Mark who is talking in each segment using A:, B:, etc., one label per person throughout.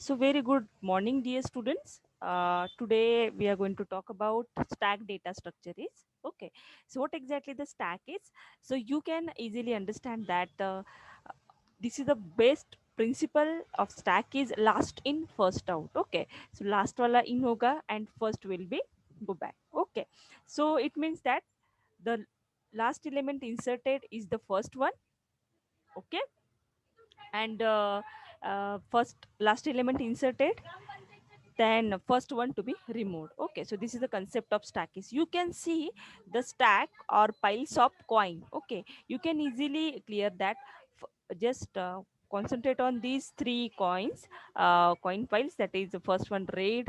A: So very good morning, dear students. Today we are going to talk about stack data structure is. Okay. So what exactly the stack is? So you can easily understand that this is the best principle of stack is last in first out. Okay. So last wala in hoga and first will be go back. Okay. So it means that the last element inserted is the first one. Okay. And first last element inserted, then first one to be removed. Okay, so this is the concept of stack is you can see the stack or piles of coin. Okay, you can easily clear that. Just concentrate on these three coins, coin piles, that is the first one red,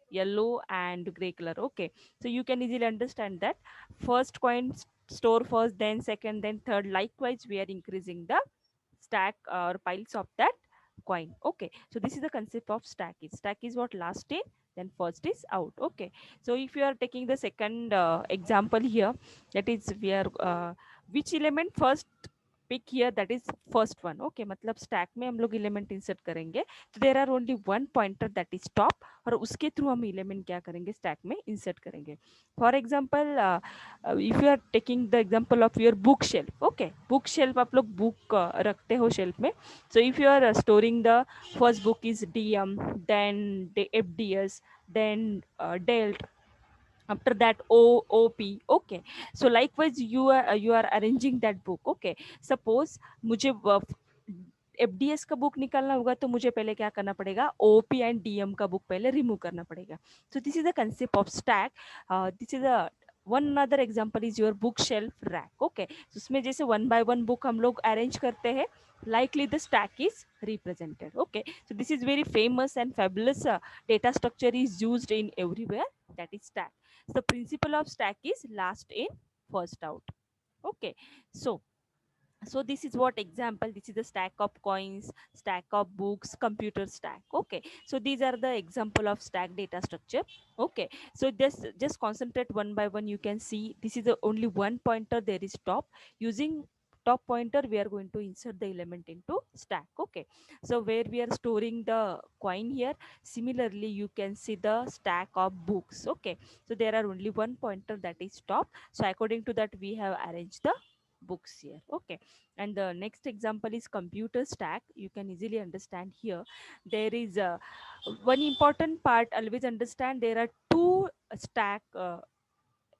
A: yellow and gray color. Okay, so you can easily understand that first coin store first, then second, then third, likewise we are increasing the stack or piles of that coin. Okay, so this is the concept of stack is what last in, then first is out. Okay, so if you are taking the second example here, that is we are which element first pick here, that is first one. Okay, मतलब stack में हम लोग element insert करेंगे, तो there are only one pointer that is top, और उसके through हम element क्या करेंगे, stack में insert करेंगे. For example, if you are taking the example of your book shelf. Okay, book shelf आप लोग book रखते हो shelf में. So if you are storing the first book is DM, then the FDS, then Delt, after that OP. Okay, so likewise you are arranging that book. Okay, suppose मुझे FDS का book निकालना होगा, तो मुझे पहले क्या करना पड़ेगा, OP एंड DM का बुक पहले रिमूव करना पड़ेगा. सो this is the concept of stack. This is a one other example is your book shelf rack. Okay, उसमें जैसे वन बाय वन बुक हम लोग अरेंज करते हैं, likely the stack is represented. Okay, so this is very famous and fabulous data structure is used in everywhere, that is stack. So the principle of stack is last in first out. Okay, so this is what example, this is the stack of coins, stack of books, computer stack. Okay, so these are the example of stack data structure. Okay, so this just concentrate one by one. You can see this is the only one pointer, there is top. Using top pointer we are going to insert the element into stack. Okay, so where we are storing the coin here, similarly you can see the stack of books. Okay, so there are only one pointer, that is top, so according to that we have arranged the books here. Okay, and the next example is computer stack. You can easily understand here, there is one important part, always understand there are two stack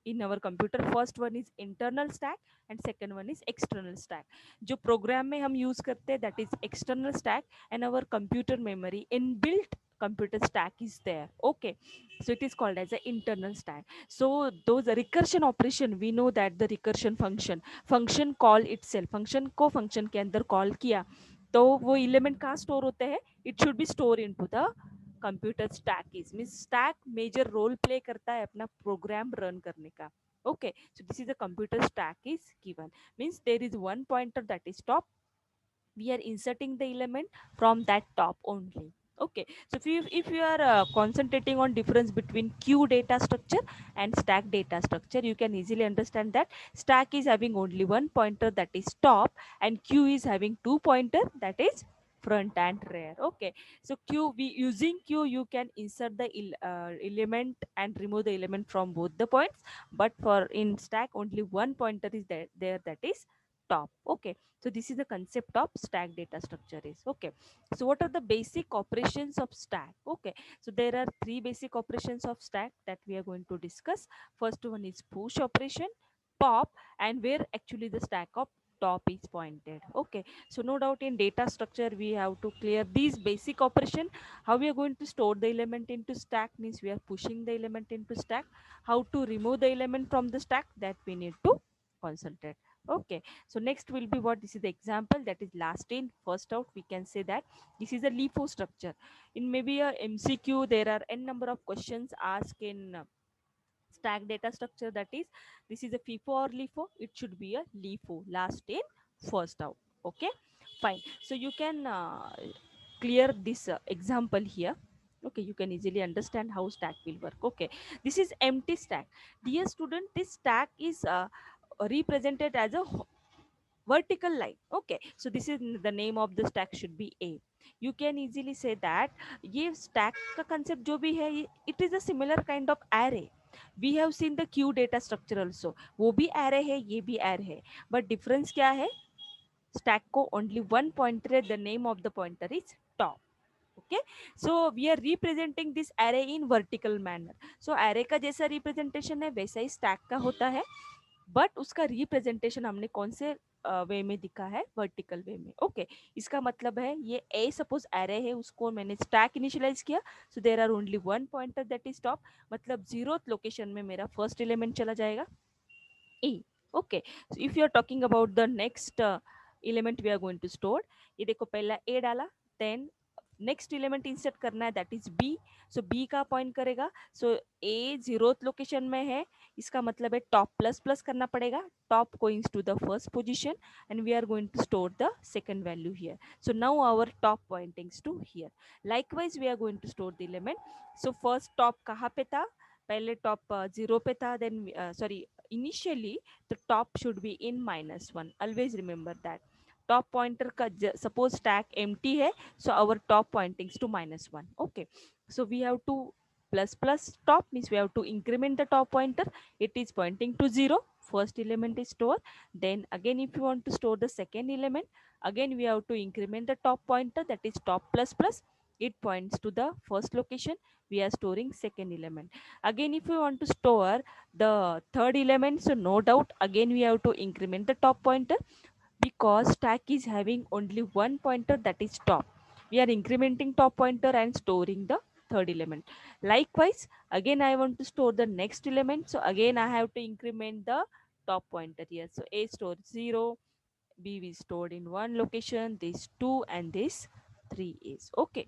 A: in our computer. First one is internal stack and second one is external stack. जो program में हम use करते हैं, that is external stack, and our computer memory inbuilt computer stack is there. Okay, so it is called as a internal stack. So those recursion operation, we know that the recursion function call itself, function को function के अंदर call किया, तो वो element कहाँ store होते हैं, it should be stored into the computer stack is mean stack major role play करता है अपना प्रोग्राम रन करने का. Okay, so this is the computer stack is given, means there is one pointer, that is top, we are inserting the element from that top only. Okay, so if you are concentrating on difference between queue data structure and stack data structure, you can easily understand that stack is having only one pointer, that is top, and queue is having two pointer, that is front and rear. Okay, so queue, we using queue you can insert the element and remove the element from both the points, but for in stack only one pointer is there, that is top. Okay, so this is the concept of stack data structure is. Okay, so what are the basic operations of stack? Okay, so there are three basic operations of stack that we are going to discuss. First one is push operation, pop, and where actually the stack of top is pointed. Okay, so no doubt in data structure we have to clear these basic operation. How we are going to store the element into stack, means we are pushing the element into stack. How to remove the element from the stack, that we need to concentrate. Okay, so next will be what, this is the example, that is last in first out. We can say that this is a LIFO structure. In maybe a MCQ there are n number of questions asked in stack data structure, that is this is a FIFO or LIFO, it should be a LIFO, last in first out. Okay, fine, so you can clear this example here. Okay, you can easily understand how stack will work. Okay, this is empty stack. Dear student, this stack is represented as a vertical line. Okay, so this is the name of the stack should be A. You can easily say that ये stack का concept जो भी है, it is a similar kind of array. We have seen the queue data structure also. वो भी array है, ये भी array है, but difference क्या है? Stack को only one pointer है, the name of the pointer is top. Okay, so we are representing this array in vertical manner. So array का जैसा representation है वैसा ही stack का होता है, बट उसका रिप्रेजेंटेशन हमने कौन से वे में दिखा है? वर्टिकल वे में. ओके, इसका मतलब है ये ए सपोज एरे है, उसको मैंने स्टैक इनिशियलाइज किया, so there are only one pointer that is top, मतलब 0th लोकेशन में मेरा फर्स्ट एलिमेंट चला जाएगा ए. Okay, so if you are talking about the next element we are going to store, ये देखो पहला ए डाला, देन नेक्स्ट एलिमेंट इंसर्ट करना है that is B. So B का पॉइंट करेगा, सो ए 0th लोकेशन में है, इसका मतलब है टॉप प्लस प्लस करना पड़ेगा, top goings to the first position and we are going to store the second value here. So now our top pointings to here. Likewise we are going to store the element. So first top कहाँ पे था? पहले top 0 पे था, then sorry, initially the top should be in -1. Always remember that. Top pointer का suppose stack empty है, so our top pointings to -1. Okay, so we have to plus plus top means we have to increment the top pointer. It is pointing to 0. First element is stored. Then again if you want to store the second element, again we have to increment the top pointer, that is top plus plus. It points to the first location. We are storing second element. Again if you want to store the third element, so no doubt again we have to increment the top pointer, because stack is having only one pointer, that is top. We are incrementing top pointer and storing the third element. Likewise, again I want to store the next element, so again I have to increment the top pointer here. So a stores 0, b is stored in one location, this 2 and this 3 is okay.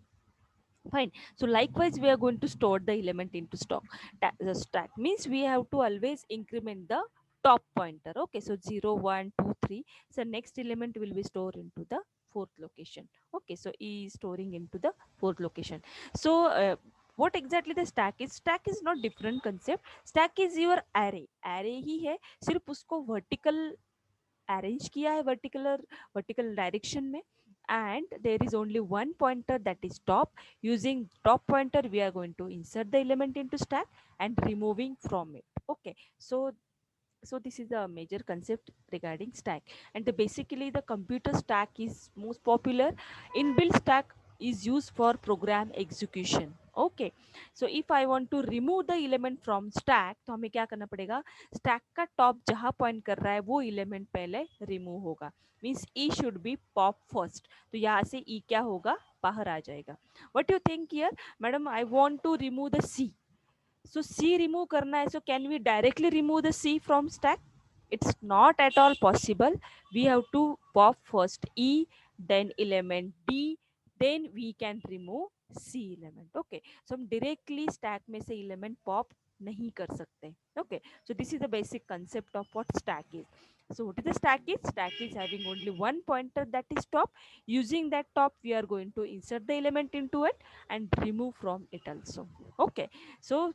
A: Fine. So likewise we are going to store the element into stock. The stack means we have to always increment the top pointer. Okay, so 0 1 2 3. So next element will be stored into the fourth location. Okay, so e is storing into the fourth location. So what exactly the stack is? Stack is not different concept. Stack is your array. Array ही है, सिर्फ उसको vertical arrange किया है vertical direction में, and there is only one pointer, that is top. Using top pointer we are going to insert the element into stack and removing from it. Okay, so this is the major concept regarding stack. And basically the computer stack is most popular. Inbuilt stack is used for program execution. Okay, so if I want to remove the element from stack, तो हमें क्या करना पड़ेगा? stack का top जहाँ point कर रहा है वो element पहले remove होगा. Means e should be pop first. तो यहाँ से e क्या होगा? बाहर आ जाएगा. What do you think here? Madam, I want to remove the c. So C remove करना है, so can we directly remove the C from stack? It's not at all possible. We have to pop first E, then element D, then we can remove C element. Okay, so हम directly stack में से element pop नहीं कर सकते. Okay, so this is the basic concept of what stack is. So what is the stack is? Stack is having only one pointer, that is top. Using that top we are going to insert the element into it and remove from it also. Okay, so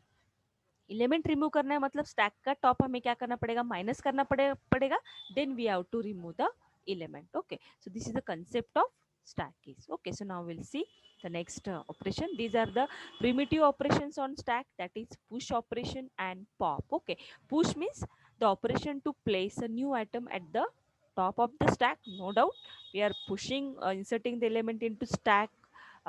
A: element remove करना है, मतलब stack का top हमें क्या करना पड़ेगा? Minus करना पड़ेगा. Then we have to remove the element. Okay, so this is the concept of stack keys. Okay, so now we'll see the next operation. These are the primitive operations on stack, that is push operation and pop. Okay, push means the operation to place a new item at the top of the stack. No doubt we are pushing, inserting the element into stack,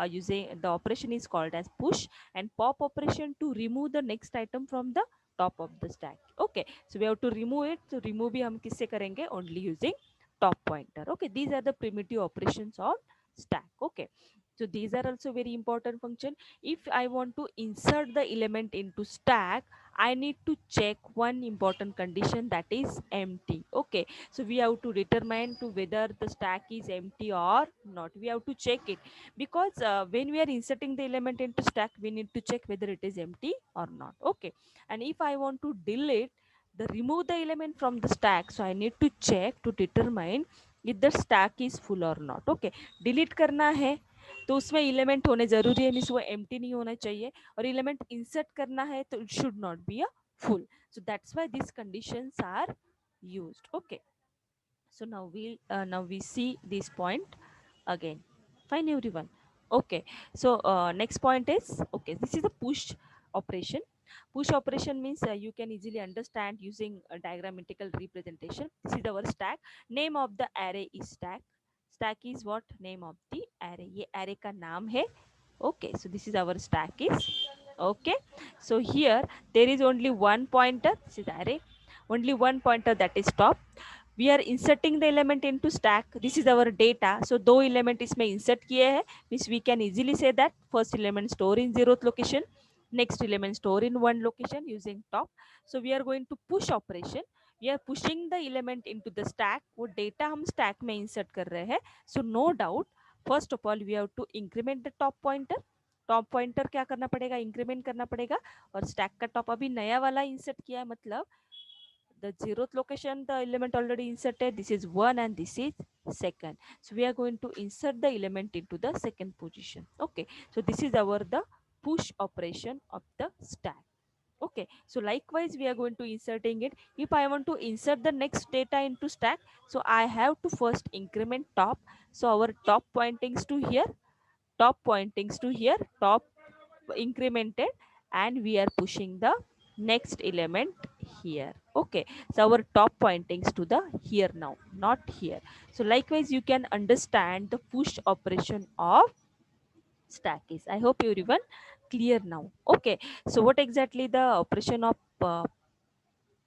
A: using the operation is called as push. And pop operation to remove the next item from the top of the stack. Okay, so we have to remove it. So remove भी हम किससे करेंगे? Only using top pointer. Okay, these are the primitive operations on stack. Okay, so these are also very important function. If I want to insert the element into stack, I need to check one important condition, that is empty. Okay, so we have to determine to whether the stack is empty or not. We have to check it, because when we are inserting the element into stack we need to check whether it is empty or not. Okay, and if I want to delete the remove the element from the stack, so I need to check to determine if the stack is full or not. Okay, delete करना है तो उसमें element होने जरूरी है, means वो empty नहीं होना चाहिए, और element insert करना है तो it should not be a full. So that's why these conditions are used. Okay, so now we see this point again. Fine everyone. Okay, so next point is, okay, this is a push operation. Push operation means you can easily understand using a diagrammatical representation. This is our stack. Name of the array is stack. Stack is what? Name of the array. ये array का नाम है. Okay, so this is our stack is. Okay, so here there is only one pointer. This is array. Only one pointer, that is top. We are inserting the element into stack. This is our data. So दो element इसमें insert किए हैं, means we can easily say that first element store in 0th location, next element store in 1 location using top. So we are going to push operation. We are pushing the element into the stack. वो data हम stack में insert कर रहे हैं. So no doubt, first of all we have to increment the top pointer. Top pointer क्या करना पड़ेगा? Increment करना पड़ेगा. और स्टैक का टॉप अभी नया वाला इंसर्ट किया है, मतलब the 0th location the element already inserted. This is 1 and this is second. So we are going to insert the element into the second position. Okay, so this is our the push operation of the stack. Okay, so likewise we are going to inserting it. If I want to insert the next data into stack, so I have to first increment top. So our top pointings to here, top pointings to here, top incremented, and we are pushing the next element here. Okay, so our top pointings to the here now, not here. So likewise you can understand the push operation of stack is. I hope everyone clear now. Okay, so what exactly the operation of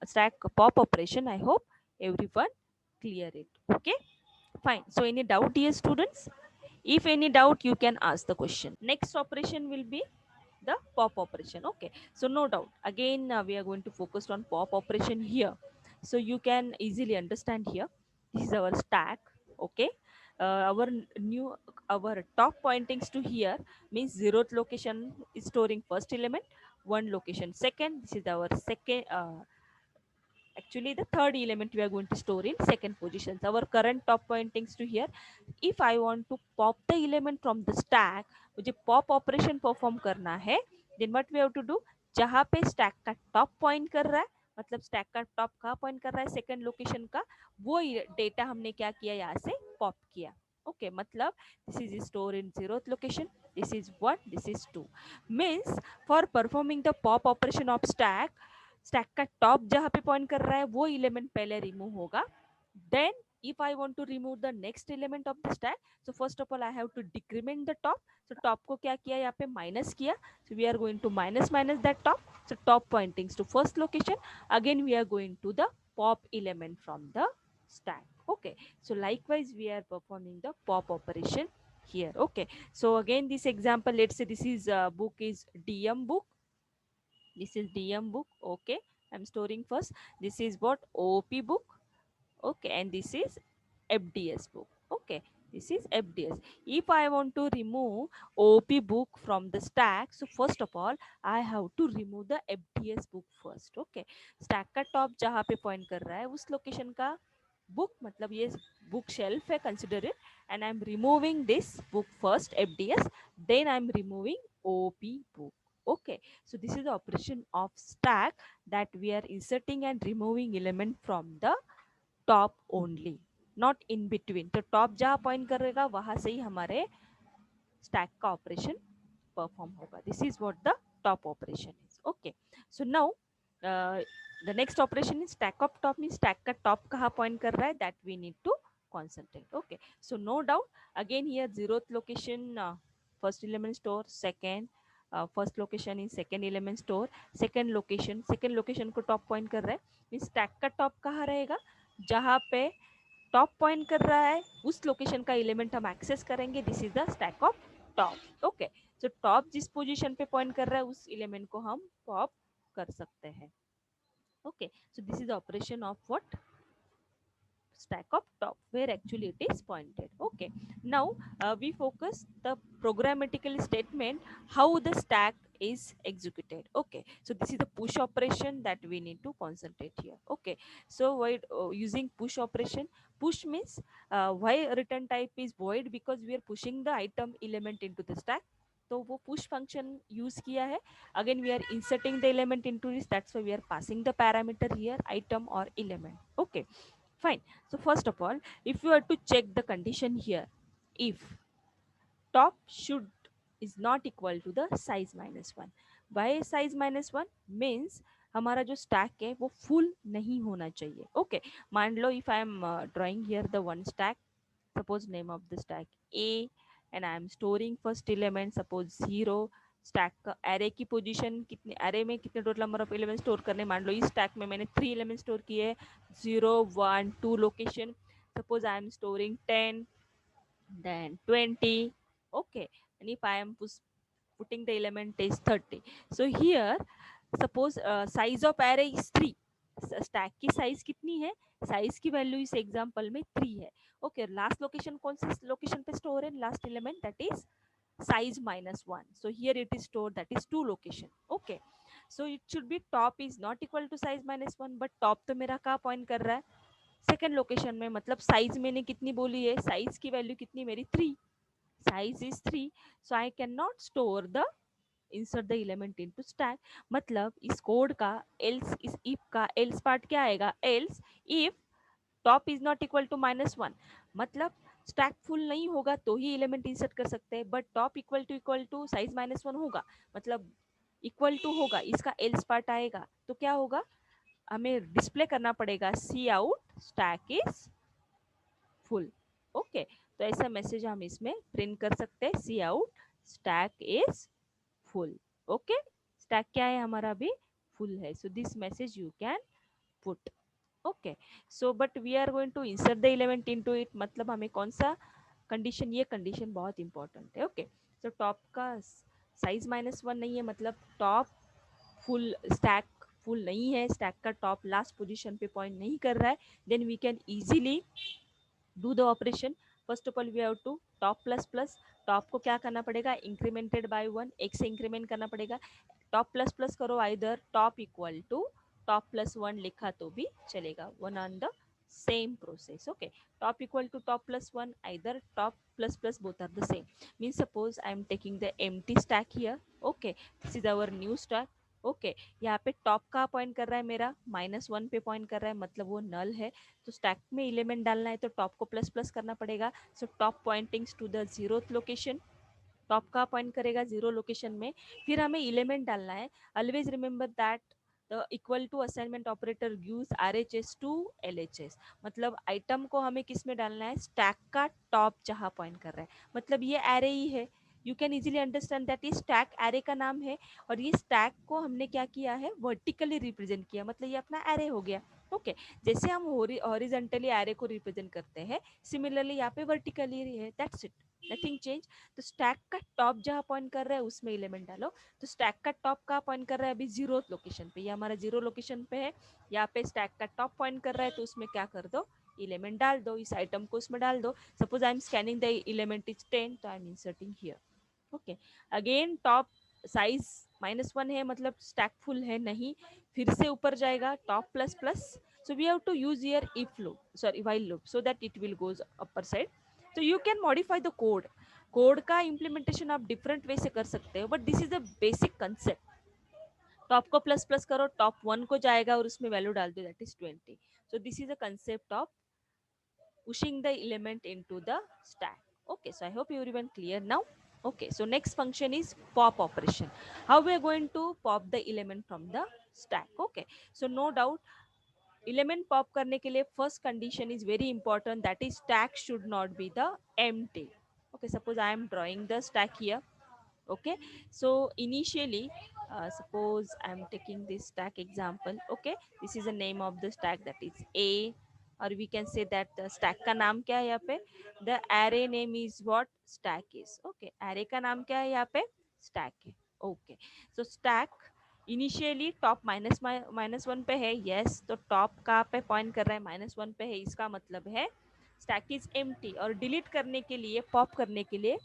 A: stack pop operation? I hope everyone clear it. Okay, fine. So any doubt here, students? If any doubt, you can ask the question. Next operation will be the pop operation. Okay, so no doubt, again we are going to focus on pop operation here. So you can easily understand here, this is our stack. Okay, our new, our top pointings to here means 0th location is storing first element, 1 location second. This is our second, actually the third element we are going to store in second positions. Our current top pointings to here. If I want to pop the element from the stack, मुझे pop operation perform करना है, then what we have to do, जहाँ पे stack का top point कर रहा है, मतलब stack का top कहाँ point कर रहा है, second location का, वो data हमने क्या किया, यहाँ से pop किया. Okay, मतलब this is stored in 0th location, this is 1, this is 2. Means for performing the pop operation of stack, stack का टॉप जहां पे पॉइंट कर रहा है वो एलिमेंट पहले रिमूव होगा. Then if I want to remove the next element of the stack, so first of all I have to decrement the top. So top को क्या किया, यहाँ पे माइनस किया. So we are going to minus that top. So top pointings to first location. Again we are going to the pop element from the stack. Okay, so likewise we are performing the pop operation here. Okay, so again this example, let's say this is book is DM book. This is DM book. Okay, I'm storing first. This is what, OP book. Okay, and this is FDS book. Okay, this is FDS. If I want to remove OP book from the stack, so first of all I have to remove the FDS book first. Okay, stack का top जहाँ पे point कर रहा है उस location का book, मतलब ये book shelf है, consider it, and I'm removing this book first, FDS, then I'm removing OP book. Okay, so this is the operation of stack, that we are inserting and removing element from the top only, not in between. तो top जहां point करेगा वहां से ही हमारे stack का operation perform होगा. This is what the top operation is. Okay, so now the next operation is stack of top. Mean stack का टॉप कहाँ पॉइंट कर रहा है, that we need to concentrate. Okay, so no doubt, again here 0th location first element store, second first location in second element store, second location को top point कर रहा है. Mean stack का top कहाँ रहेगा, जहाँ पे टॉप पॉइंट कर रहा है उस लोकेशन का एलिमेंट हम एक्सेस करेंगे. This is the stack of top. Okay, so top जिस पोजीशन पे पॉइंट कर रहा है उस एलिमेंट को हम पॉप कर सकते हैं. Okay, so this is the operation of what, stack of top, where actually it is pointed. Okay, now we focus the programmatical statement, how the stack is executed. Okay, so this is the push operation that we need to concentrate here. Okay, so why using push operation, push means why return type is void, because we are pushing the item element into the stack. तो वो push function use किया है. Again we are inserting the element into this, that's why we are passing the parameter here, item or element. Okay, fine. So first of all, if you are to check the condition here, if top should is not equal to the size minus one. Why size minus one? Means हमारा जो stack है वो full नहीं होना चाहिए. Okay, मान लो if I am drawing here the one stack, suppose name of the stack A, and I am storing first element suppose 0. Stack का एरे की पोजीशन कितने, एरे में कितने total number of element store करने, मान लो इस स्टैक में मैंने 3 एलिमेंट स्टोर किए, 0 1 2 location. Suppose I am storing 10, then 20. Okay, and if I am putting the element is 30, so here suppose size of array is 3. Stack की size कितनी है, size की वैल्यू इस एग्जांपल में 3 है. ओके, लास्ट लोकेशन कौन से लोकेशन पे स्टोर है, last element that is size minus 1, so here it is stored that is 2 location. Okay, so it should be top is not equal to size minus 1, but top तो मेरा कहाँ point कर रहा है, second location में. मतलब size मैंने कितनी बोली है, साइज की वैल्यू कितनी मेरी 3, size is 3, so I can not store the insert the element into stack. मतलब इस कोड का एल्स, इस इफ का एल्स पार्ट क्या आएगा, else if top is not equal to minus one, मतलब स्टैक फुल नहीं होगा तो ही एलिमेंट इंसर्ट कर सकते हैं, but top equal to size minus one होगा, मतलब इक्वल टू होगा, इसका एल्स पार्ट आएगा तो क्या होगा, हमें डिस्प्ले करना पड़ेगा C out stack is full. Okay, तो ऐसा मैसेज हम इसमें प्रिंट कर सकते हैं, C out stack is full. Okay, stack क्या है हमारा अभी, फुल है, so this message you can put. Okay, so but we are going to insert the element into it, मतलब हमें कौन सा कंडीशन, ये कंडीशन बहुत इंपॉर्टेंट है. ओके, तो टॉप का साइज माइनस वन नहीं है, मतलब टॉप फुल, स्टैक फुल नहीं है, स्टैक का टॉप लास्ट पोजीशन पे पॉइंट नहीं कर रहा है, then we can easily do the operation. First of all we have to top plus plus, top को क्या करना पड़ेगा, इंक्रीमेंटेड बाय वन, एक से इंक्रीमेंट करना पड़ेगा. टॉप प्लस प्लस करो, either top equal to top plus one लिखा तो भी चलेगा, one on the same process. Okay, top equal to top plus one, either top plus plus both are the same. Means suppose I am taking the empty stack here. Okay, this is our new stack. Okay, यहाँ पे top का point कर रहा है मेरा minus one पे point कर रहा है, मतलब वो नल है, तो स्टैक में एलिमेंट डालना है तो टॉप को प्लस प्लस करना पड़ेगा. So top pointings to the zeroth location, top का पॉइंट करेगा जीरो लोकेशन में, फिर हमें एलिमेंट डालना है. Always remember that the equal to assignment operator gives RHS to LHS, मतलब आइटम को हमें किस में डालना है, स्टैक का टॉप जहां पॉइंट कर रहा है, मतलब ये एरे ही है. You can easily understand that ये स्टैक एरे का नाम है, और ये स्टैक को हमने क्या किया है, वर्टिकली रिप्रेजेंट किया, मतलब ये अपना एरे हो गया. ओके, जैसे हम हॉरिजॉन्टली एरे को रिप्रेजेंट करते हैं, सिमिलरली यहाँ पे वर्टिकली है, दैट्स इट, नथिंग चेंज. तो स्टैक का टॉप जहां पॉइंट कर रहा है उसमें एलिमेंट डालो. तो स्टैक का टॉप कहाँ पॉइंट कर रहा है, अभी जीरो लोकेशन पे, ये हमारा जीरो लोकेशन पे है, यहाँ पे स्टैक का टॉप पॉइंट कर रहा है, तो उसमें क्या कर दो, एलिमेंट डाल दो, इस आइटम को उसमें डाल दो. Suppose I am scanning the element is 10, तो I am inserting here. Okay, again top size minus one है, मतलब स्टैक फुल है नहीं, फिर से ऊपर जाएगा top plus plus. So we have to use here if loop, sorry while loop, so that it will goes upper side. तो you can modify the code, code का इम्प्लीमेंटेशन आप डिफरेंट वे से कर सकते हो, but this is the basic concept. Top को plus plus करो, top one को जाएगा और उसमें वैल्यू डाल दो, that is 20. So this is the concept of pushing the element into the stack. Okay, so I hope you everyone clear now. Okay, so next function is pop operation. How we are going to pop the element from the stack. Okay, so no doubt element pop करने के लिए first condition is very important, that is stack should not be the empty. Okay, suppose I am drawing the stack here. Okay, so initially suppose I am taking this stack example. Okay, this is the name of the stack, that is A, or we can say that the stack का नाम क्या है यहाँ पे, the array name is what, stack is. Okay, array का नाम क्या है यहाँ पे, stack है. Okay, so stack initially top minus one पे है, यस, तो टॉप कहाँ पे पॉइंट कर रहा है, माइनस वन पे है, इसका मतलब है स्टैक इज एम्प्टी. और डिलीट करने के लिए, पॉप करने के लिए,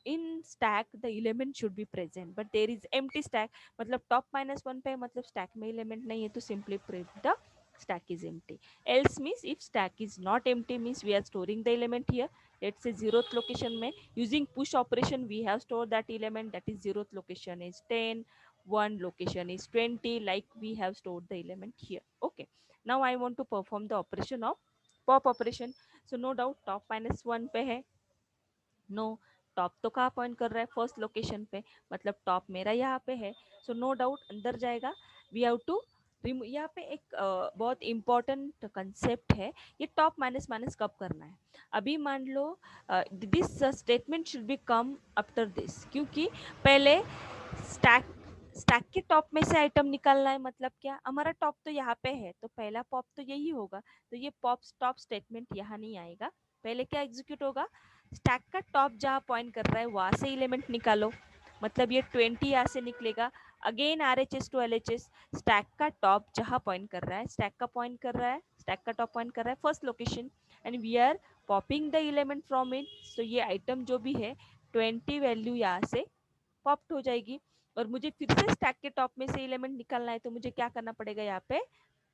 A: in stack the element should be present but there is empty stack, मतलब top minus one पे, मतलब stack में element नहीं है, तो simply print the stack is empty. Else means if stack is not empty means we are storing the element here. Let's say zeroth location में using push operation we have stored that element, that is zeroth location is 10, one location is 20, like we have stored the element here. Okay, now I want to perform the operation of pop operation. So no doubt top minus one पे है, no, top तो कहाँ point कर रहा है, first location पे, मतलब top मेरा यहाँ पे है, सो नो डाउट अंदर जाएगा। वी हैव टू यहाँ पे एक बहुत इंपॉर्टेंट कंसेप्ट है, ये टॉप माइनस माइनस कब करना है। अभी मान लो this statement should be come after this, क्योंकि पहले स्टैक स्टैक के टॉप में से आइटम निकालना है, मतलब क्या, हमारा टॉप तो यहाँ पे है तो पहला पॉप तो यही होगा, तो ये पॉप टॉप स्टेटमेंट यहाँ नहीं आएगा। पहले क्या एग्जीक्यूट होगा, स्टैक का टॉप जहाँ पॉइंट कर रहा है वहां से एलिमेंट निकालो, मतलब ये 20 यहाँ से निकलेगा। Again R H S to L H S, stack का टॉप जहाँ पॉइंट कर रहा है, स्टैक का टॉप पॉइंट कर रहा है first location, and we are popping the element from it. So ये आइटम जो भी है 20 वैल्यू यहाँ से पॉप्ड हो जाएगी, और मुझे फिर से स्टैक के टॉप में से एलिमेंट निकालना है, तो मुझे क्या करना पड़ेगा, यहाँ पे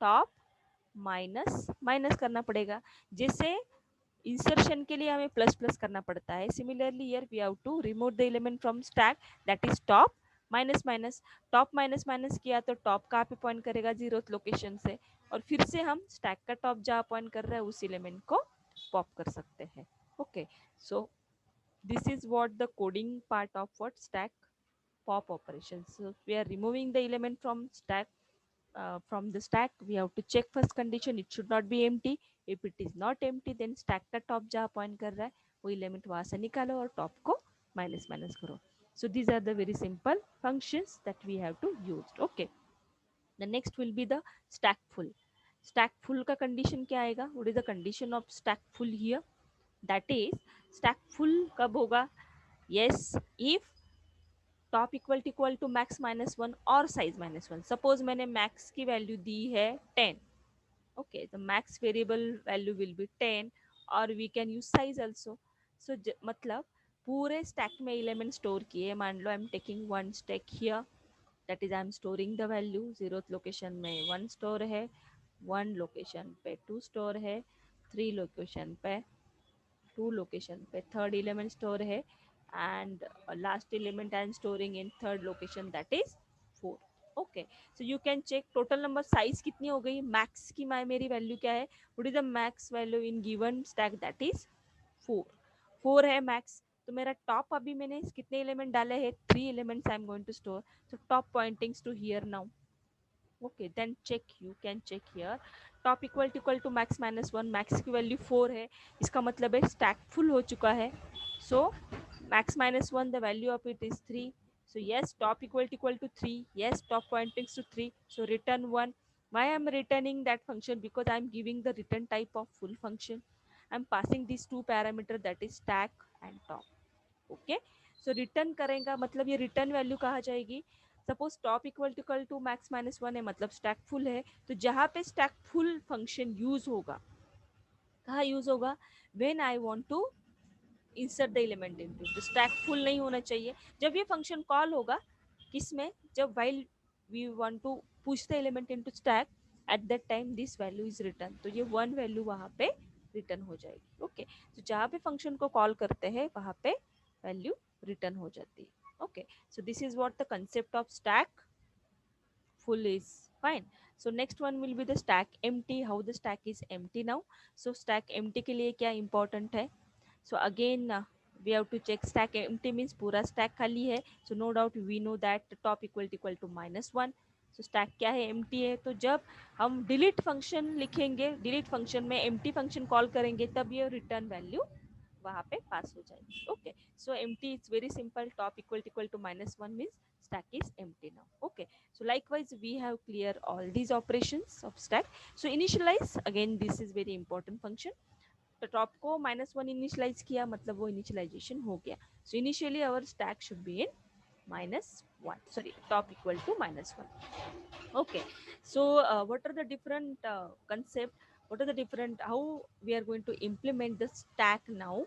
A: टॉप माइनस माइनस करना पड़ेगा। जैसे इंसर्शन के लिए हमें प्लस प्लस करना पड़ता है, similarly here we have to remove the element from stack, that is top minus minus. Top minus minus किया तो टॉप कहाँ पे पॉइंट करेगा, 0th लोकेशन से, और फिर से हम स्टैक का टॉप जहाँ पॉइंट कर रहा है उस एलिमेंट को पॉप कर सकते हैं। Okay, so this is what the coding part of what stack pop operations. So we are removing the element from stack, from the stack we have to check first condition, it should not be empty. If it is not empty, then stack का top जहाँ point कर रहा है वो element वहाँ से निकालो और top को minus minus करो. So these are the very simple functions that we have to use. Okay, the next will be the stack full. Stack full का condition क्या आएगा, what is the condition of stack full here, that is stack full कब होगा, yes if top equal to max minus one और size minus one. Suppose मैंने max की value दी है 10, okay, the max variable value will be 10, और we can use size also. So मतलब पूरे स्टैक में एलिमेंट स्टोर किए, मान लो I am taking one stack here, that is I am storing the value, 0th location में 1 store है, 1 location पे 2 स्टोर है, 3 लोकेशन पे 2 लोकेशन पे थर्ड एलिमेंट स्टोर है, and last element I am storing in third location, that is 4. Okay, so you can check total number size कितनी हो गई, मैक्स की मेरी वैल्यू क्या है, what is the max value in given stack, that is 4। 4 है max, तो मेरा टॉप अभी मैंने कितने एलिमेंट डाले हैं, 3 elements I am going to store, so top pointings to here now. Okay, then check, you can check here, top equal to max minus one, max की value 4 है, इसका मतलब है स्टैक फुल हो चुका है। So max minus one, the value of it is 3, so yes top equal to 3, yes top pointing to 3, so return 1. Why I'm returning that function, because I'm giving the return type of full function, I'm passing these two parameter, that is stack and top. Okay, so return करेगा मतलब ये return value कहाँ जाएगी, suppose top equal to max minus one है, मतलब stack full है, तो जहाँ पे स्टैक फुल फंक्शन यूज होगा, कहाँ यूज होगा, when I want to insert the element into, तो स्टैक फुल नहीं होना चाहिए जब ये फंक्शन कॉल होगा, किसमें, जब while we want to push the element into stack, at that time this value is return, तो ये वन वैल्यू वहाँ पे रिटर्न हो जाएगी। ओके, तो जहाँ पे फंक्शन को कॉल करते हैं वहाँ पे वैल्यू रिटर्न हो जाती है। Okay, so this is what the concept of stack full is fine. So next one will be the stack empty, how the stack is empty now. So stack empty के लिए क्या important है, so again we have to check stack empty means पूरा stack खाली है, so no doubt we know that top equal to minus one. so stack क्या है, empty है, तो जब हम delete function लिखेंगे, delete function में empty function कॉल करेंगे, तब ये return value वहाँ पे पास हो जाएगी। Okay, so empty it's very simple, top equal to minus one means stack is empty now. Okay, so likewise we have clear all these operations of stack. So initialize, again this is very important function, तो top को minus one initialize किया, मतलब वो initialization हो गया, so initially our stack should be in minus one, sorry top equal to minus one. okay, so what are the different concept, what are the different, how we are going to implement the stack now.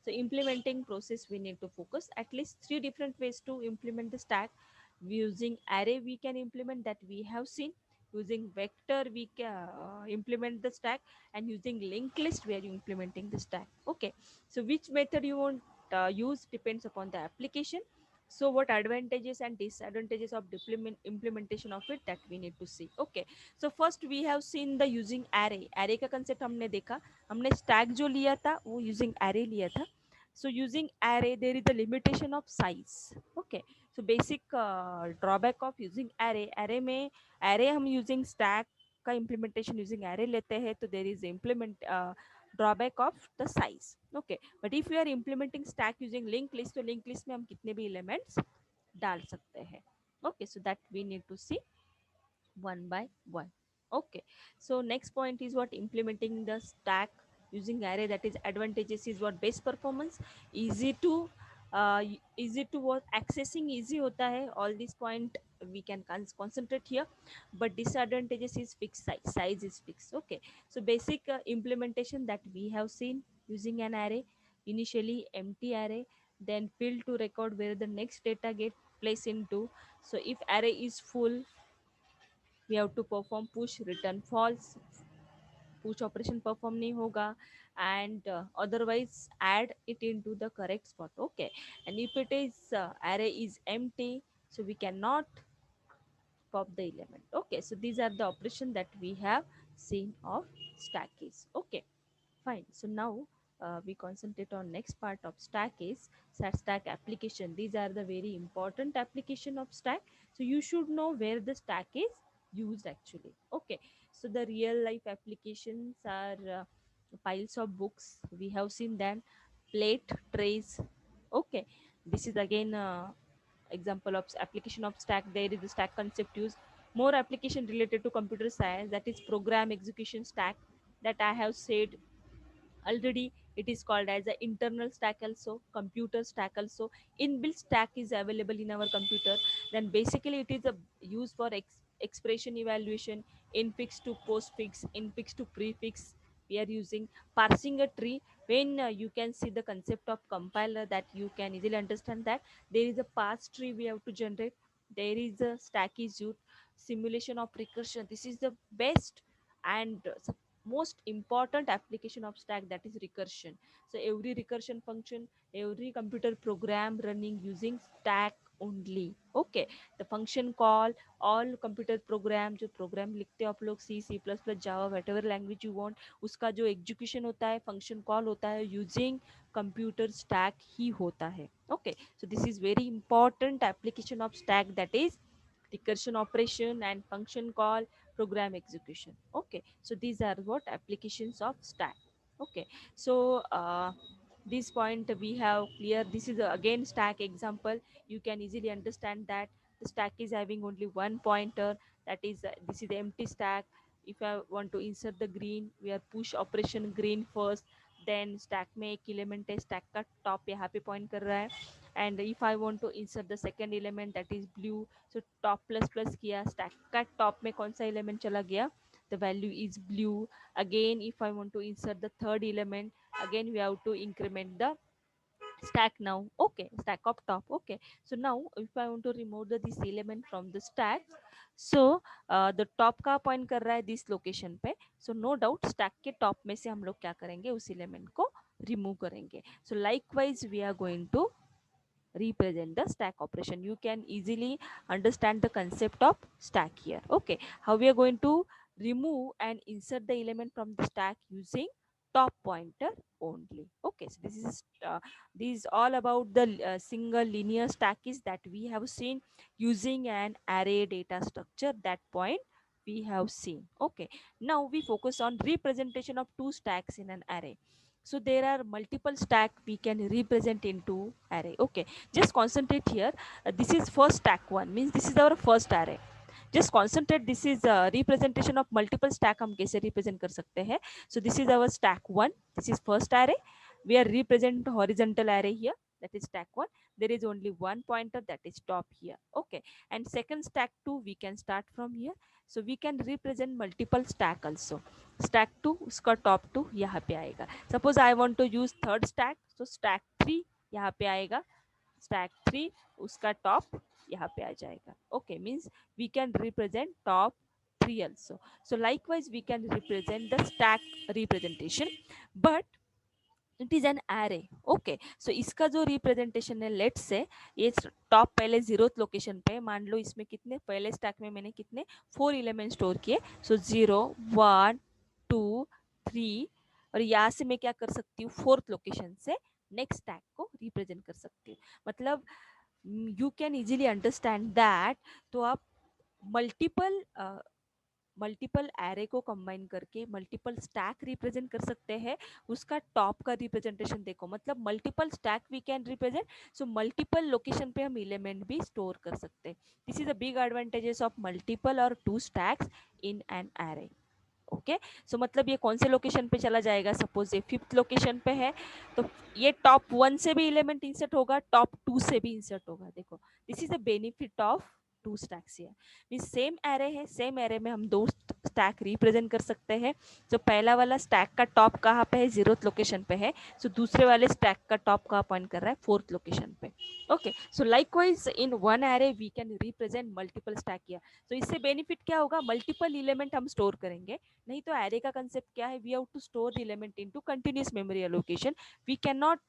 A: So implementing process we need to focus at least three different ways to implement the stack. Using array we can implement, that we have seen. Using vector we can implement the stack, and using linked list we are implementing the stack. Okay, so which method you want use depends upon the application. So what advantages and disadvantages of deployment implementation of it, that we need to see. Okay, so first we have seen the using array, array का concept हमने देखा, हमने stack जो लिया था वो using array लिया था। So using array, there is a limitation of size. Okay, so basic drawback of using array में array हम using stack का implementation using array लेते हैं, तो there is implement drawback of the size. Okay, but if we are implementing stack using linked list, तो linked list में हम कितने भी elements डाल सकते हैं. Okay, so that we need to see one by one. Okay, so next point is what implementing the stack using array, that is advantages is what base performance, easy to easy to what accessing easy hota hai, all this point we can concentrate here. But disadvantages is fixed size is fixed. Okay, so basic implementation that we have seen using an array, initially empty array, then fill to record where the next data get placed into. So if array is full, we have to perform push return false, push operation perform nahi hoga, and otherwise add it into the correct spot. Okay, and if it is array is empty, so we cannot pop the element. Okay, so these are the operation that we have seen of stack case. Okay, fine. So now we concentrate on next part of stack is stack application. These are the very important application of stack. So you should know where the stack is used actually. Okay, so the real life applications are piles of books. We have seen them, plate, trays. Okay, this is again example of application of stack. There is the stack concept used. More application related to computer science, that is program execution stack, that I have said already. It is called as a internal stack, also computer stack, also inbuilt stack is available in our computer. Then basically it is a use for expression evaluation, infix to postfix, infix to prefix. We are using parsing a tree. When you can see the concept of compiler, that you can easily understand that there is a parse tree we have to generate. There is a stack is used, simulation of recursion. This is the best and most important application of stack, that is recursion. So every recursion function, every computer program running using stack only. Okay, the function call, all computer program, जो program लिखते हो आप लोग C, C++, Java, whatever language you want, उसका जो execution होता है, function call होता है, using computer stack ही होता है. Okay, so this is very important application of stack, that is recursion operation and function call, program execution. Okay, so these are what applications of stack. Okay, so this point we have clear. This is again stack example. You can easily understand that the stack is having only one pointer, that is this is the empty stack. If I want to insert the green, we are push operation green first, then stack में एक element है, stack का top यहाँ पे point कर रहा है. And if I want to insert the second element, that is blue, so top plus plus किया, stack का top में कौन सा element चला गया, the value is blue. Again if I want to insert the third element, again we have to increment the stack now. Okay, stack of top. Okay, so now if I want to remove this element from the stack, so the top का point कर रहा है this location पे, so no doubt stack के top में से हम लोग क्या करेंगे, उस element को remove करेंगे. So likewise we are going to represent the stack operation. You can easily understand the concept of stack here. Okay, how we are going to remove and insert the element from the stack using top pointer only. Okay, so this is all about the single linear stack is that we have seen using an array data structure. That point we have seen. Okay, now we focus on representation of two stacks in an array. So there are multiple stack we can represent into array. Okay, just concentrate here. This is first stack one, means this is our first array. Just concentrate, this is representation of multiple stack हम कैसे represent कर सकते हैं. So this is our stack one, this is first array. We are represent horizontal array here, that is stack one. There is only one pointer, that is top here. Okay, and second stack two we can start from here. So we can represent multiple stack also. Stack 2 उसका top 2 यहाँ पे आएगा. Suppose I want to use third stack, so stack 3 यहाँ पे आएगा, stack 3 उसका top यहाँ पे आ जाएगा. Okay, means we can represent top 3 also. So likewise we can represent the stack representation, but it is an array. Okay, so इसका जो representation है, लेट्स से ये टॉप पहले 0th लोकेशन पे, मान लो इसमें कितने पहले स्टैक में मैंने कितने 4 एलिमेंट स्टोर किए. सो 0 1 2 3, और यहाँ से मैं क्या कर सकती हूँ, 4th लोकेशन से नेक्स्ट स्टैक को रिप्रेजेंट कर सकती हूँ. मतलब you can easily understand that. तो आप मल्टीपल मल्टीपल एरे को कंबाइन करके मल्टीपल स्टैक रिप्रेजेंट कर सकते हैं. उसका टॉप का रिप्रेजेंटेशन देखो, मतलब multiple stack we can represent. So multiple location पे हम एलिमेंट भी स्टोर कर सकते हैं. This is the big advantages of multiple और two stacks in an array. Okay. So मतलब ये कौन से लोकेशन पे चला जाएगा, सपोज ये फिफ्थ लोकेशन पे है, तो ये टॉप 1 से भी एलिमेंट इंसर्ट होगा, टॉप 2 से भी इंसर्ट होगा. देखो, this is the benefit of two stacks here. Mean same array है, सेम एरे में हम दो स्टैक रिप्रेजेंट कर सकते हैं. तो पहला वाला स्टैक का टॉप कहाँ पे है, 0th लोकेशन पे है. सो दूसरे वाले स्टैक का टॉप कहाँ पॉइंट कर रहा है, 4th लोकेशन पे. Okay. So likewise in one array we can represent multiple stack here. तो इससे बेनिफिट क्या होगा, मल्टीपल एलिमेंट हम स्टोर करेंगे. नहीं तो एरे का कंसेप्ट क्या है, we have to store the element into continuous memory allocation. We can not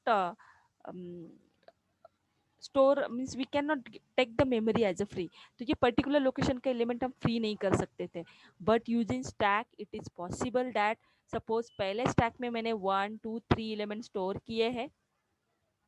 A: store, means we can not take the memory as a free. तो ये पर्टिकुलर लोकेशन का एलिमेंट हम फ्री नहीं कर सकते थे. But using stack it is possible that suppose पहले stack में मैंने 1 2 3 एलिमेंट स्टोर किए हैं.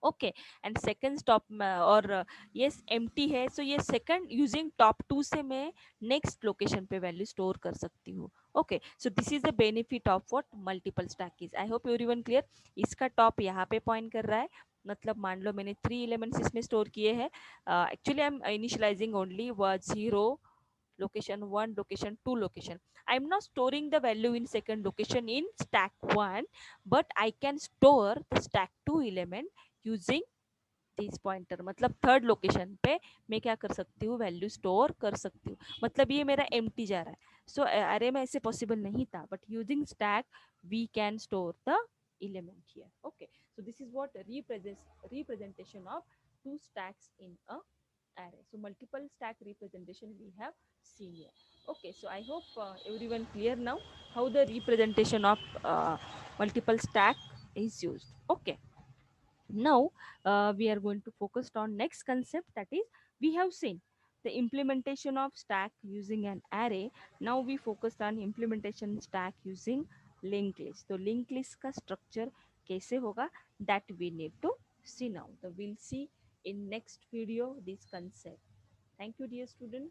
A: ओके. एंड सेकंड स्टॉप और ये एम्प्टी है, सो ये सेकंड यूजिंग टॉप 2 से मैं नेक्स्ट लोकेशन पे वैल्यू स्टोर कर सकती हूँ. Okay. So this is the benefit of what multiple stack is. I hope everyone clear. इसका टॉप यहाँ पे पॉइंट कर रहा है. मतलब मान लो मैंने 3 एलिमेंट्स इसमें स्टोर किए हैं. Actually I am initialising only 0 location 1 location 2 location. I'm not storing the value in second location in stack 1, but I can store the stack 2 element using this pointer. मतलब थर्ड लोकेशन पे मैं क्या कर सकती हूँ, value store कर सकती हूँ. मतलब ये मेरा एम्प्टी जा रहा है. सो अरे में ऐसे पॉसिबल नहीं था, but using stack we can store the element here. Okay, so this is what representation of two stacks in a array. So multiple stack representation we have seen here. Okay, so I hope everyone clear now how the representation of multiple stack is used. Okay. Now we are going to focus on next concept, that is we have seen the implementation of stack using an array. Now we focus on implementation stack using linked list. So linked list का structure कैसे होगा, that we need to see now. So we'll see in next video this concept. Thank you dear student.